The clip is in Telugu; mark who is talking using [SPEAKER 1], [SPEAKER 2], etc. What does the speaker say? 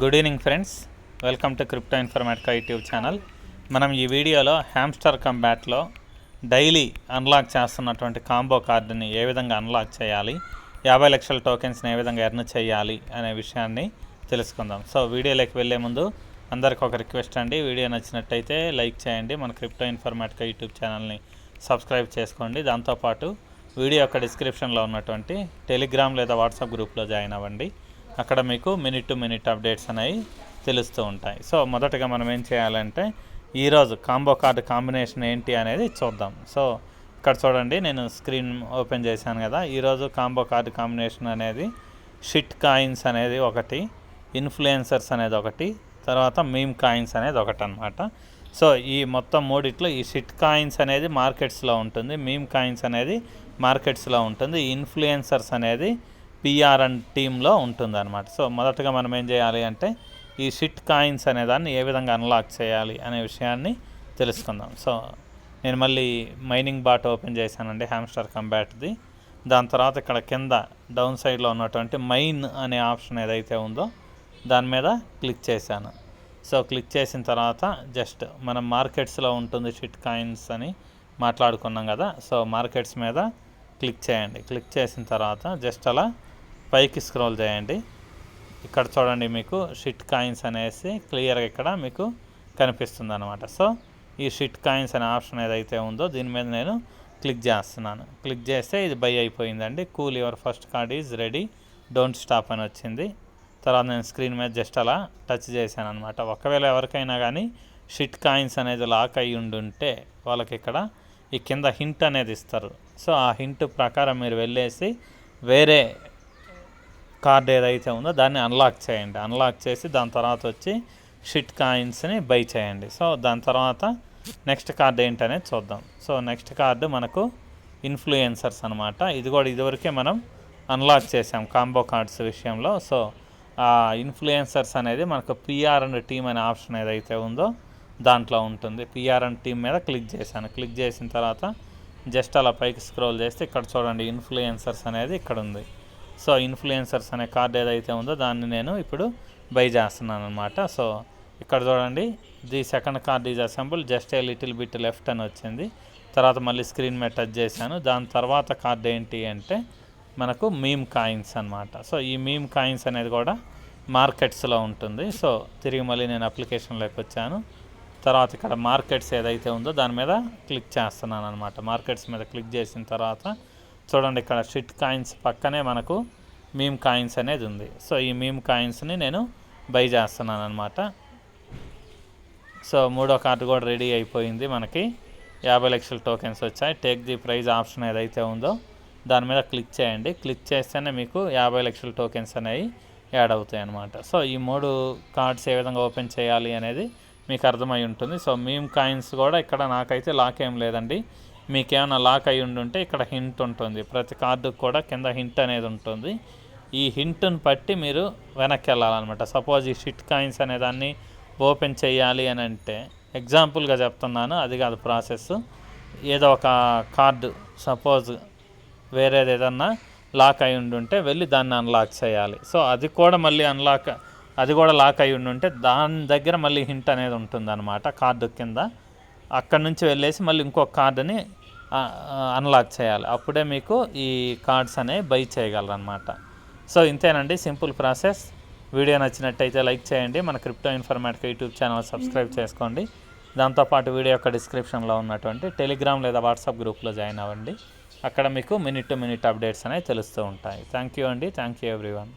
[SPEAKER 1] Good evening friends, welcome to crypto Informatica YouTube channel. మనం ఈ వీడియోలో హ్యామ్స్టర్ కంబాట్లో డైలీ అన్లాక్ చేస్తున్నటువంటి కాంబో కార్డుని ఏ విధంగా అన్లాక్ చేయాలి, 50 లక్షల టోకెన్స్ని ఏ విధంగా ఎర్న్ చేయాలి అనే విషయాన్ని తెలుసుకుందాం. సో వీడియోలోకి వెళ్ళే ముందు అందరికి ఒక రిక్వెస్ట్ అండి, వీడియో నచ్చినట్టయితే లైక్ చేయండి, మన క్రిప్టో ఇన్ఫర్మేటికా యూట్యూబ్ ఛానల్ని సబ్స్క్రైబ్ చేసుకోండి. దాంతోపాటు వీడియో యొక్క డిస్క్రిప్షన్లో ఉన్నటువంటి టెలిగ్రామ్ లేదా వాట్సాప్ గ్రూప్లో జాయిన్ అవ్వండి. అక్కడ మీకు మినిట్ టు మినిట్ అప్డేట్స్ అనేవి తెలుస్తూ ఉంటాయి. సో మొదటగా మనం ఏం చేయాలంటే ఈరోజు కాంబో కార్డు కాంబినేషన్ ఏంటి అనేది చూద్దాం. సో ఇక్కడ చూడండి, నేను స్క్రీన్ ఓపెన్ చేశాను కదా. ఈరోజు కాంబో కార్డు కాంబినేషన్ అనేది షిట్ కాయిన్స్ అనేది ఒకటి, ఇన్ఫ్లుయెన్సర్స్ అనేది ఒకటి, తర్వాత మీమ్ కాయిన్స్ అనేది ఒకటి అనమాట. సో ఈ మొత్తం మూడిట్లో ఈ షిట్ కాయిన్స్ అనేది మార్కెట్స్లో ఉంటుంది, మీమ్ కాయిన్స్ అనేది మార్కెట్స్లో ఉంటుంది, ఇన్ఫ్లుయెన్సర్స్ అనేది పిఆర్ఎన్ టీంలో ఉంటుంది అనమాట. సో మొదటగా మనం ఏం చేయాలి అంటే ఈ షిట్ కాయిన్స్ అనే దాన్ని ఏ విధంగా అన్లాక్ చేయాలి అనే విషయాన్ని తెలుసుకుందాం. సో నేను మళ్ళీ మైనింగ్ బాట్ ఓపెన్ చేశానండి, హ్యామ్స్టర్ కంబాట్ది. దాని తర్వాత ఇక్కడ కింద డౌన్ సైడ్లో ఉన్నటువంటి మైన్ అనే ఆప్షన్ ఏదైతే ఉందో దాని మీద క్లిక్ చేశాను. సో క్లిక్ చేసిన తర్వాత జస్ట్ మనం మార్కెట్స్లో ఉంటుంది షిట్ కాయిన్స్ అని మాట్లాడుకున్నాం కదా. సో మార్కెట్స్ మీద క్లిక్ చేయండి. క్లిక్ చేసిన తర్వాత జస్ట్ అలా పైకి స్క్రోల్ చేయండి. ఇక్కడ చూడండి, మీకు షిట్ కాయిన్స్ అనేసి క్లియర్గా ఇక్కడ మీకు కనిపిస్తుంది అనమాట. సో ఈ షిట్ కాయిన్స్ అనే ఆప్షన్ ఏదైతే ఉందో దీని మీద నేను క్లిక్ చేస్తున్నాను. క్లిక్ చేస్తే ఇది బై అయిపోయిందండి. Cool your first card is ready, don't stop అని వచ్చింది. తర్వాత నేను స్క్రీన్ మీద జస్ట్ అలా టచ్ చేశాను అనమాట. ఒకవేళ ఎవరికైనా కానీ షిట్ కాయిన్స్ అనేది లాక్ అయ్యి ఉండుంటే వాళ్ళకి ఇక్కడ ఈ కింద హింట్ అనేది ఇస్తారు. సో ఆ హింట్ ప్రకారం మీరు వెళ్ళేసి వేరే కార్డ్ ఏదైతే ఉందో దాన్ని అన్లాక్ చేయండి. అన్లాక్ చేసి దాని తర్వాత వచ్చి షిట్ కాయిన్స్ని బై చేయండి. సో దాని తర్వాత నెక్స్ట్ కార్డ్ ఏంటనేది చూద్దాం. సో నెక్స్ట్ కార్డు మనకు ఇన్ఫ్లుయెన్సర్స్ అనమాట. ఇది కూడా ఇదివరకే మనం అన్లాక్ చేసాం కాంబో కార్డ్స్ విషయంలో. సో ఆ ఇన్ఫ్లుయెన్సర్స్ అనేది మనకు పిఆర్ అండ్ టీమ్ అనే ఆప్షన్ ఏదైతే ఉందో దాంట్లో ఉంటుంది. పిఆర్ అండ్ టీమ్ మీద క్లిక్ చేశాను. క్లిక్ చేసిన తర్వాత జస్ట్ అలా పైకి స్క్రోల్ చేస్తే ఇక్కడ చూడండి ఇన్ఫ్లుయెన్సర్స్ అనేది ఇక్కడ ఉంది. సో ఇన్ఫ్లుయెన్సర్స్ అనే కార్డ్ ఏదైతే ఉందో దాన్ని నేను ఇప్పుడు బై చేస్తున్నాను అనమాట. సో ఇక్కడ చూడండి, the second card is assemble, just a little bit left అని వచ్చింది. తర్వాత మళ్ళీ స్క్రీన్ మీద టచ్ చేశాను. దాని తర్వాత కార్డ్ ఏంటి అంటే మనకు మీమ్ కాయిన్స్ అనమాట. సో ఈ మీమ్ కాయిన్స్ అనేది కూడా మార్కెట్స్లో ఉంటుంది. సో తిరిగి మళ్ళీ నేను అప్లికేషన్లోకి వచ్చాను. తర్వాత ఇక్కడ మార్కెట్స్ ఏదైతే ఉందో దాని మీద క్లిక్ చేస్తున్నాను అనమాట. మార్కెట్స్ మీద క్లిక్ చేసిన తర్వాత చూడండి, ఇక్కడ షిట్ కాయిన్స్ పక్కనే మనకు మీమ్ కాయిన్స్ అనేది ఉంది. సో ఈ మీమ్ కాయిన్స్ని నేను బై చేస్తున్నాను అనమాట. సో మూడో కార్డు కూడా రెడీ అయిపోయింది. మనకి 50 లక్షల టోకెన్స్ వచ్చాయి. టేక్ ది ప్రైజ్ ఆప్షన్ ఏదైతే ఉందో దాని మీద క్లిక్ చేయండి. క్లిక్ చేస్తేనే మీకు 50 లక్షల టోకెన్స్ అనేవి యాడ్ అవుతాయి అన్నమాట. సో ఈ మూడు కార్డ్స్ ఏ విధంగా ఓపెన్ చేయాలి అనేది మీకు అర్థమై ఉంటుంది. సో మీమ్ కాయిన్స్ కూడా ఇక్కడ నాకైతే లాక్ ఏం లేదండి. మీకేమైనా లాక్ అయి ఉంటే ఇక్కడ హింట్ ఉంటుంది. ప్రతి కార్డుకు కూడా కింద హింట్ అనేది ఉంటుంది. ఈ హింట్ని బట్టి మీరు వెనక్కి వెళ్ళాలన్నమాట. సపోజ్ ఈ షిట్ కాయిన్స్ అనే దాన్ని ఓపెన్ చేయాలి అని అంటే ఎగ్జాంపుల్గా చెప్తున్నాను, అది కాదు ప్రాసెస్. ఏదో ఒక కార్డు సపోజ్ వేరేది ఏదన్నా లాక్ అయి ఉంటే వెళ్ళి దాన్ని అన్లాక్ చేయాలి. సో అది కూడా మళ్ళీ అది కూడా లాక్ అయి ఉంటే దాని దగ్గర మళ్ళీ హింట్ అనేది ఉంటుంది అనమాట కార్డు కింద. అక్కడి నుంచి వెళ్ళేసి మళ్ళీ ఇంకొక కార్డుని అన్లాక్ చేయాలి. అప్పుడే మీకు ఈ కార్డ్స్ అనేవి బై చేయగలరు అనమాట. సో ఇంతేనండి, సింపుల్ ప్రాసెస్. వీడియో నచ్చినట్టయితే లైక్ చేయండి, మన crypto Informatica YouTube channel subscribe చేసుకోండి. దాంతోపాటు వీడియో యొక్క డిస్క్రిప్షన్లో ఉన్నటువంటి టెలిగ్రామ్ లేదా వాట్సాప్ గ్రూప్లో జాయిన్ అవ్వండి. అక్కడ మీకు మినిట్ టు మినిట్ అప్డేట్స్ అనేవి తెలుస్తూ ఉంటాయి. థ్యాంక్ యూ అండి, థ్యాంక్ యూ ఎవ్రీవన్.